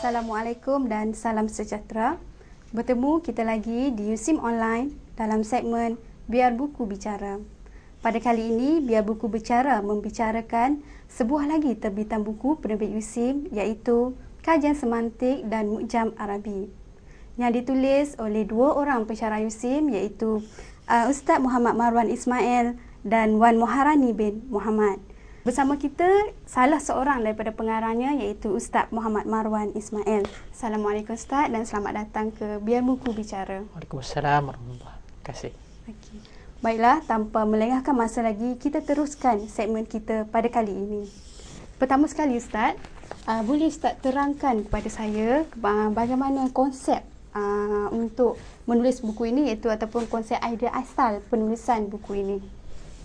Assalamualaikum dan salam sejahtera. Bertemu kita lagi di USIM Online dalam segmen Biar Buku Bicara. Pada kali ini, Biar Buku Bicara membicarakan sebuah lagi terbitan buku penerbit USIM iaitu Kajian Semantik dan Mu'jam Arabi yang ditulis oleh dua orang pensyarah USIM iaitu Ustaz Muhammad Marwan Ismail dan Wan Muharani bin Muhammad. Bersama kita salah seorang daripada pengarahnya iaitu Ustaz Muhammad Marwan Ismail. Assalamualaikum Ustaz dan selamat datang ke Biar Buku Bicara. Waalaikumsalam warahmatullahi wabarakatuh. Terima kasih. Okay. Baiklah, tanpa melengahkan masa lagi, kita teruskan segmen kita pada kali ini. Pertama sekali Ustaz, boleh Ustaz terangkan kepada saya bagaimana konsep untuk menulis buku ini iaitu ataupun konsep idea asal penulisan buku ini.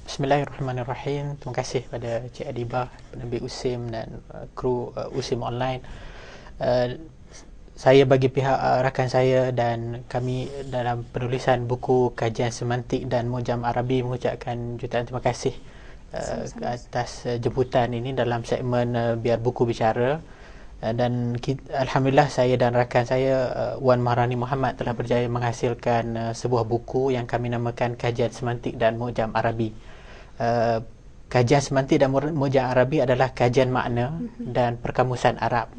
Bismillahirrahmanirrahim. Terima kasih pada Cik Adibah, penerbit USIM dan kru USIM Online. Saya bagi pihak rakan saya dan kami dalam penulisan buku Kajian Semantik dan Mu'jam Arabi mengucapkan jutaan terima kasih atas jemputan ini dalam segmen Biar Buku Bicara. Dan Alhamdulillah saya dan rakan saya Wan Muharani Muhammad telah berjaya menghasilkan sebuah buku yang kami namakan Kajian Semantik dan Mu'jam Arabi. Kajian Semantik dan Mu'jam Arabi adalah kajian makna dan perkamusan Arab.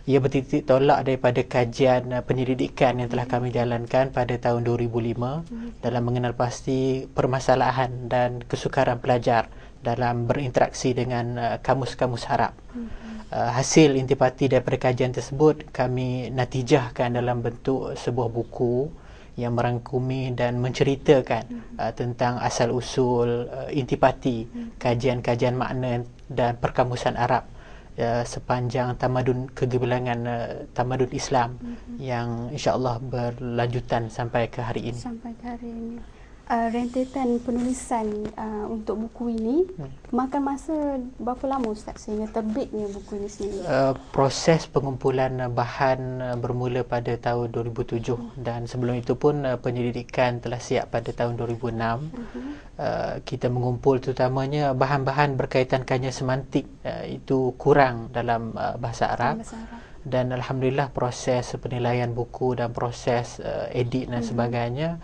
Ia bertitik tolak daripada kajian penyelidikan yang telah kami jalankan pada tahun 2005 dalam mengenal pasti permasalahan dan kesukaran pelajar dalam berinteraksi dengan kamus-kamus Arab. Hasil intipati daripada kajian tersebut kami natijahkan dalam bentuk sebuah buku yang merangkumi dan menceritakan tentang asal-usul intipati kajian-kajian makna dan perkamusan Arab sepanjang tamadun kegebilangan tamadun Islam yang insya-Allah berlanjutan sampai ke hari ini. Sampai ke hari ini. Rentetan penulisan untuk buku ini makan masa berapa lama Ustaz sehingga terbitnya buku ini sendiri? Proses pengumpulan bahan bermula pada tahun 2007 dan sebelum itu pun penyelidikan telah siap pada tahun 2006. Kita mengumpul terutamanya bahan-bahan berkaitan kajian semantik itu kurang dalam bahasa Arab. Dan Alhamdulillah proses penilaian buku dan proses edit dan sebagainya,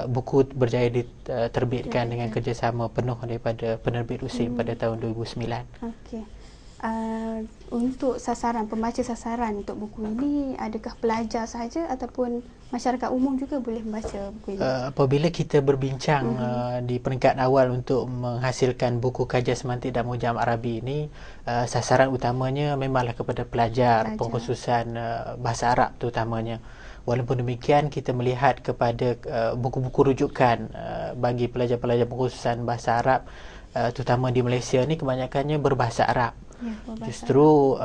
buku berjaya diterbitkan dengan kerjasama penuh daripada penerbit USIM pada tahun 2009. Okey. Untuk sasaran, pembaca sasaran untuk buku ini, adakah pelajar sahaja ataupun masyarakat umum juga boleh membaca buku ini? Apabila kita berbincang di peringkat awal untuk menghasilkan buku Kajian Semantik dan Mu'jam Arabi ini, sasaran utamanya memanglah kepada pelajar. Pengkhususan bahasa Arab terutamanya. Walaupun demikian, kita melihat kepada buku-buku rujukan bagi pelajar-pelajar pengkhususan bahasa Arab, terutama di Malaysia ni kebanyakannya berbahasa Arab. Justru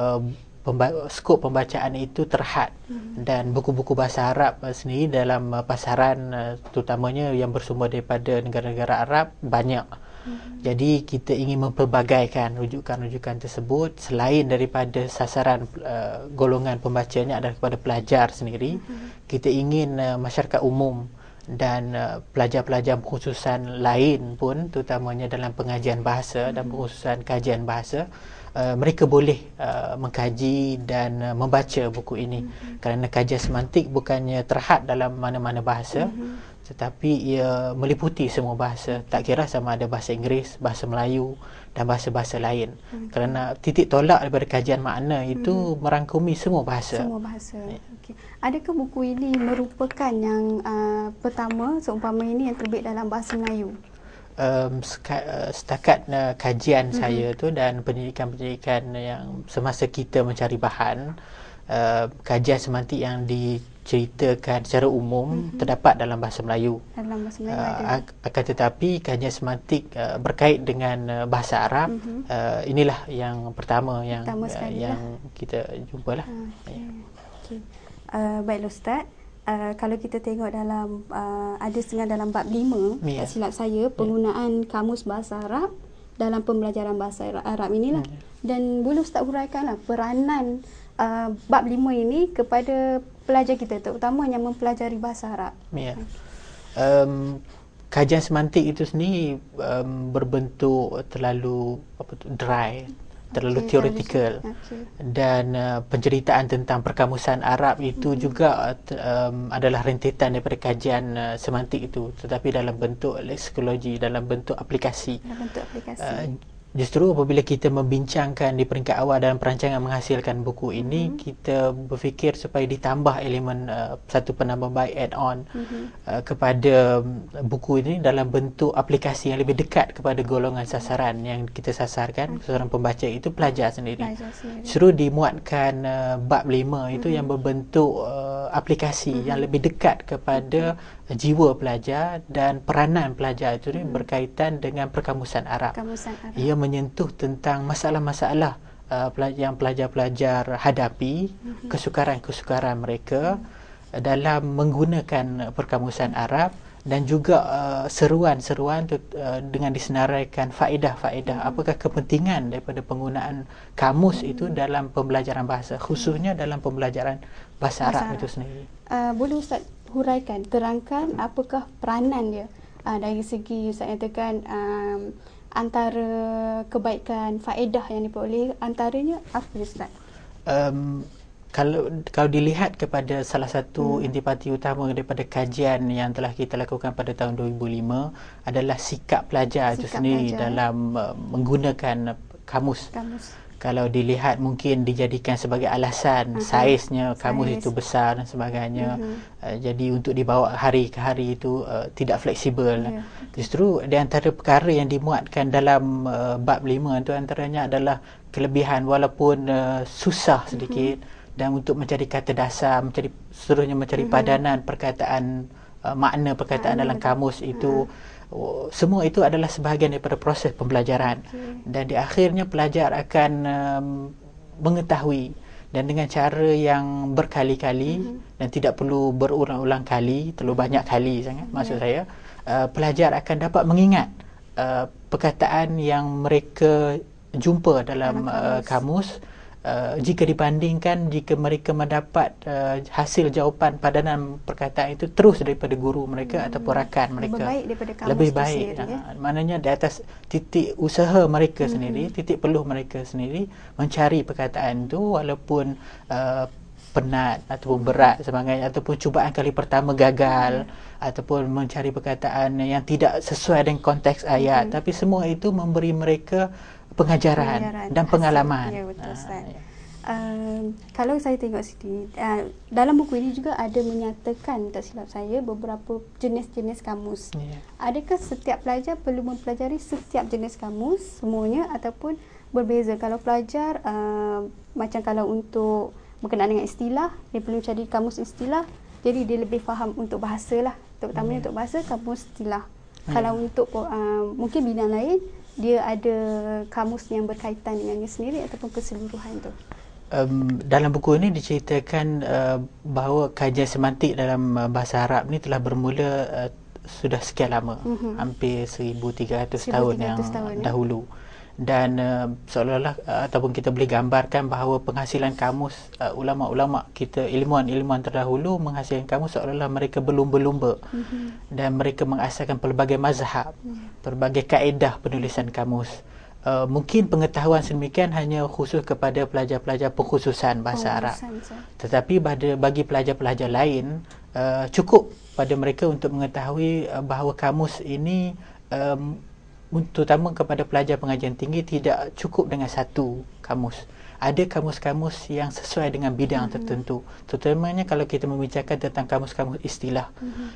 skop pembacaan itu terhad dan buku-buku bahasa Arab sendiri dalam pasaran terutamanya yang bersumber daripada negara-negara Arab banyak. Jadi kita ingin mempelbagaikan rujukan-rujukan tersebut selain daripada sasaran golongan pembacanya adalah kepada pelajar sendiri. Kita ingin masyarakat umum dan pelajar-pelajar khususan lain pun terutamanya dalam pengajian bahasa dan khususan kajian bahasa, mereka boleh mengkaji dan membaca buku ini kerana kajian semantik bukannya terhad dalam mana-mana bahasa tetapi ia meliputi semua bahasa, tak kira sama ada bahasa Inggeris, bahasa Melayu dan bahasa-bahasa lain. Kerana titik tolak daripada kajian makna itu merangkumi semua bahasa. Semua bahasa. Okay. Adakah buku ini merupakan yang pertama seumpama ini yang terbit dalam bahasa Melayu? Setakat kajian saya tu dan pendidikan-pendidikan yang semasa kita mencari bahan, kajian semantik yang diceritakan secara umum terdapat dalam bahasa Melayu. Dalam bahasa Melayu akan tetapi kajian semantik berkait dengan bahasa Arab, inilah yang pertama yang kita jumpalah. Baiklah Ustaz. Kalau kita tengok dalam ada setengah dalam bab 5, tak silap saya, penggunaan kamus bahasa Arab dalam pembelajaran bahasa Arab inilah. Dan boleh Ustaz huraikanlah peranan bab 5 ini kepada pelajar kita terutama yang mempelajari bahasa Arab. Kajian semantik itu sendiri berbentuk terlalu dry terlalu teoretikal. Dan penceritaan tentang perkamusan Arab itu juga adalah rentetan daripada kajian semantik itu, tetapi dalam bentuk leksikologi, dalam bentuk aplikasi. Justru apabila kita membincangkan di peringkat awal dalam perancangan menghasilkan buku ini, kita berfikir supaya ditambah elemen satu penambah baik add-on kepada buku ini dalam bentuk aplikasi yang lebih dekat kepada golongan sasaran yang kita sasarkan. Sasaran pembaca itu pelajar sendiri. Justru dimuatkan bab 5 itu yang berbentuk aplikasi yang lebih dekat kepada jiwa pelajar dan peranan pelajar itu berkaitan dengan perkamusan Arab. Ia menyentuh tentang masalah-masalah yang pelajar-pelajar hadapi, kesukaran-kesukaran mereka dalam menggunakan perkamusan Arab, dan juga seruan-seruan dengan disenaraikan faedah-faedah apakah kepentingan daripada penggunaan kamus itu dalam pembelajaran bahasa, khususnya dalam pembelajaran bahasa Arab itu sendiri. Boleh Ustaz huraikan, terangkan apakah peranan dia dari segi Ustaz nyatakan antara kebaikan, faedah yang diperoleh, antaranya apa Ustaz? Kalau dilihat kepada salah satu intipati utama daripada kajian yang telah kita lakukan pada tahun 2005 adalah sikap pelajar itu sendiri dalam menggunakan kamus. Kalau dilihat mungkin dijadikan sebagai alasan saiznya kamus itu besar dan sebagainya. Jadi untuk dibawa hari ke hari itu tidak fleksibel. Justru di antara perkara yang dimuatkan dalam bab 5 itu antaranya adalah kelebihan walaupun susah sedikit, dan untuk mencari kata dasar, seterusnya mencari padanan perkataan, makna perkataan dalam kamus itu. Semua itu adalah sebahagian daripada proses pembelajaran, dan di akhirnya pelajar akan mengetahui, dan dengan cara yang berkali-kali dan tidak perlu berulang-ulang kali, terlalu banyak kali sangat maksud saya, pelajar akan dapat mengingat perkataan yang mereka jumpa dalam kamus. Jika dibandingkan jika mereka mendapat hasil jawapan padanan perkataan itu terus daripada guru mereka ataupun rakan mereka, lebih baik daripada kamus lebih baik sendiri, maknanya di atas titik usaha mereka sendiri, titik peluh mereka sendiri mencari perkataan itu walaupun penat ataupun berat sebagainya, ataupun cubaan kali pertama gagal, ataupun mencari perkataan yang tidak sesuai dengan konteks ayat, tapi semua itu memberi mereka pengajaran dan pengalaman. Ya, betul, kalau saya tengok sini, dalam buku ini juga ada menyatakan, tak silap saya, beberapa jenis-jenis kamus. Adakah setiap pelajar perlu mempelajari setiap jenis kamus semuanya, ataupun berbeza? Kalau pelajar macam kalau untuk berkenaan dengan istilah, dia perlu cari kamus istilah, jadi dia lebih faham untuk bahasa lah, terutamanya untuk bahasa, kamus istilah. Kalau untuk mungkin bidang lain, dia ada kamus yang berkaitan dengannya sendiri ataupun keseluruhan tu. Dalam buku ini diceritakan bahawa kajian semantik dalam bahasa Arab ni telah bermula sudah sekian lama, hampir 1300 tahun yang dahulu. Dan seolah-olah ataupun kita boleh gambarkan bahawa penghasilan kamus, ulama-ulama kita, ilmuwan-ilmuwan terdahulu menghasilkan kamus seolah-olah mereka berlumba-lumba, dan mereka mengasaskan pelbagai mazhab, pelbagai kaedah penulisan kamus. Mungkin pengetahuan sedemikian hanya khusus kepada pelajar-pelajar pengkhususan bahasa Arab, tetapi bagi pelajar-pelajar lain cukup pada mereka untuk mengetahui bahawa kamus ini terutama kepada pelajar pengajian tinggi tidak cukup dengan satu kamus. Ada kamus-kamus yang sesuai dengan bidang tertentu. Terutamanya kalau kita membicarakan tentang kamus-kamus istilah.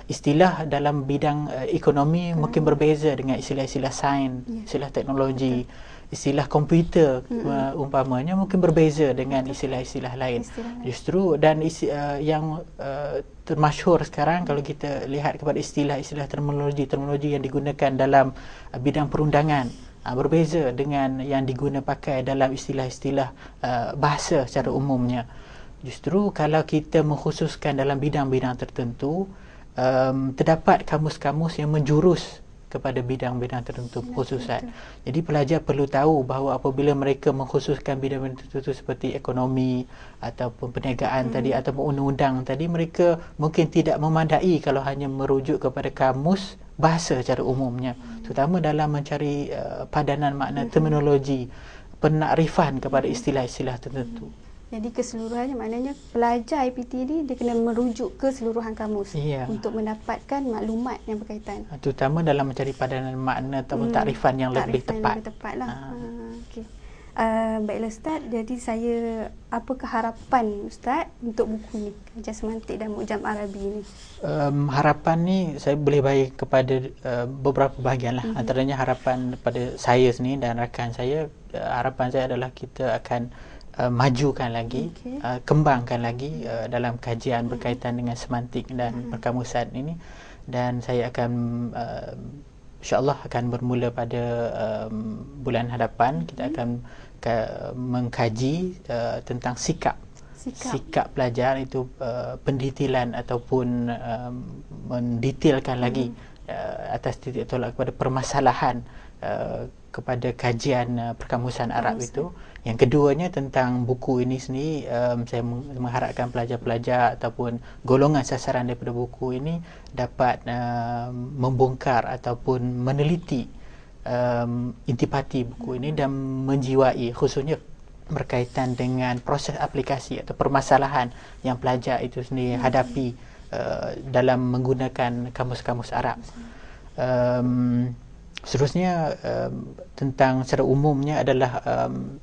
Istilah dalam bidang ekonomi mungkin berbeza dengan istilah-istilah sains, istilah teknologi, istilah komputer umpamanya mungkin berbeza dengan istilah-istilah lain. Justru dan yang termasyhur sekarang kalau kita lihat kepada istilah-istilah terminologi yang digunakan dalam bidang perundangan, berbeza dengan yang pakai dalam istilah-istilah bahasa secara umumnya. Justru kalau kita mengkhususkan dalam bidang-bidang tertentu, terdapat kamus-kamus yang menjurus kepada bidang-bidang tertentu khususan. Jadi pelajar perlu tahu bahawa apabila mereka mengkhususkan bidang-bidang tertentu seperti ekonomi ataupun perniagaan tadi ataupun undang-undang tadi, mereka mungkin tidak memadai kalau hanya merujuk kepada kamus bahasa secara umumnya, terutama dalam mencari padanan makna terminologi, penakrifan kepada istilah-istilah tertentu. Jadi keseluruhannya maknanya pelajar IPT ni dia kena merujuk ke seluruhan kamus untuk mendapatkan maklumat yang berkaitan. Terutama dalam mencari padanan makna ataupun takrifan yang lebih tepat. Lebih tepat lah. Okey. Baiklah Ustaz, jadi apakah harapan Ustaz untuk buku ni, Kajian Semantik dan Mu'jam Arabi ni? Harapan ni saya boleh bagi kepada beberapa bahagian lah. Antaranya harapan pada saya sendiri dan rakan saya. Harapan saya adalah kita akan majukan lagi, kembangkan lagi dalam kajian berkaitan dengan semantik dan perkamusan ini, dan saya akan insya-Allah akan bermula pada bulan hadapan. Kita akan mengkaji tentang sikap pelajar itu, pendetailan ataupun mendetailkan lagi atas titik tolak kepada permasalahan kepada kajian perkamusan Arab itu. Yang keduanya tentang buku ini sendiri, saya mengharapkan pelajar-pelajar ataupun golongan sasaran daripada buku ini dapat membongkar ataupun meneliti intipati buku ini dan menjiwai khususnya berkaitan dengan proses aplikasi atau permasalahan yang pelajar itu sendiri hadapi dalam menggunakan kamus-kamus Arab. Seterusnya tentang secara umumnya adalah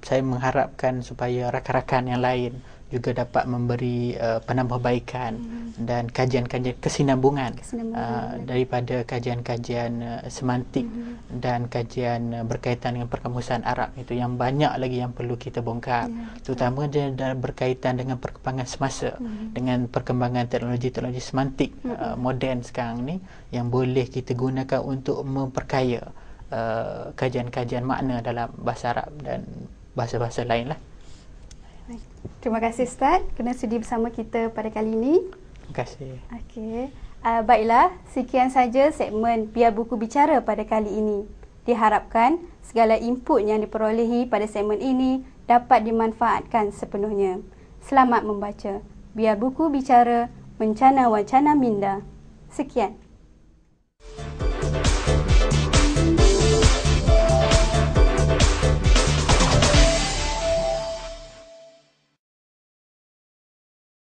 saya mengharapkan supaya rakan-rakan yang lain juga dapat memberi penambahbaikan dan kajian-kajian kesinambungan daripada kajian-kajian semantik dan kajian berkaitan dengan perkamusan Arab itu, yang banyak lagi yang perlu kita bongkar, terutama berkaitan dengan perkembangan semasa, dengan perkembangan teknologi semantik moden sekarang ni yang boleh kita gunakan untuk memperkaya kajian-kajian makna dalam bahasa Arab dan bahasa-bahasa lain lah. Terima kasih Ustaz kerana sudi bersama kita pada kali ini. Terima kasih. Okey. Baiklah, sekian saja segmen Biar Buku Bicara pada kali ini. Diharapkan segala input yang diperolehi pada segmen ini dapat dimanfaatkan sepenuhnya. Selamat membaca. Biar Buku Bicara, mencana wacana minda. Sekian.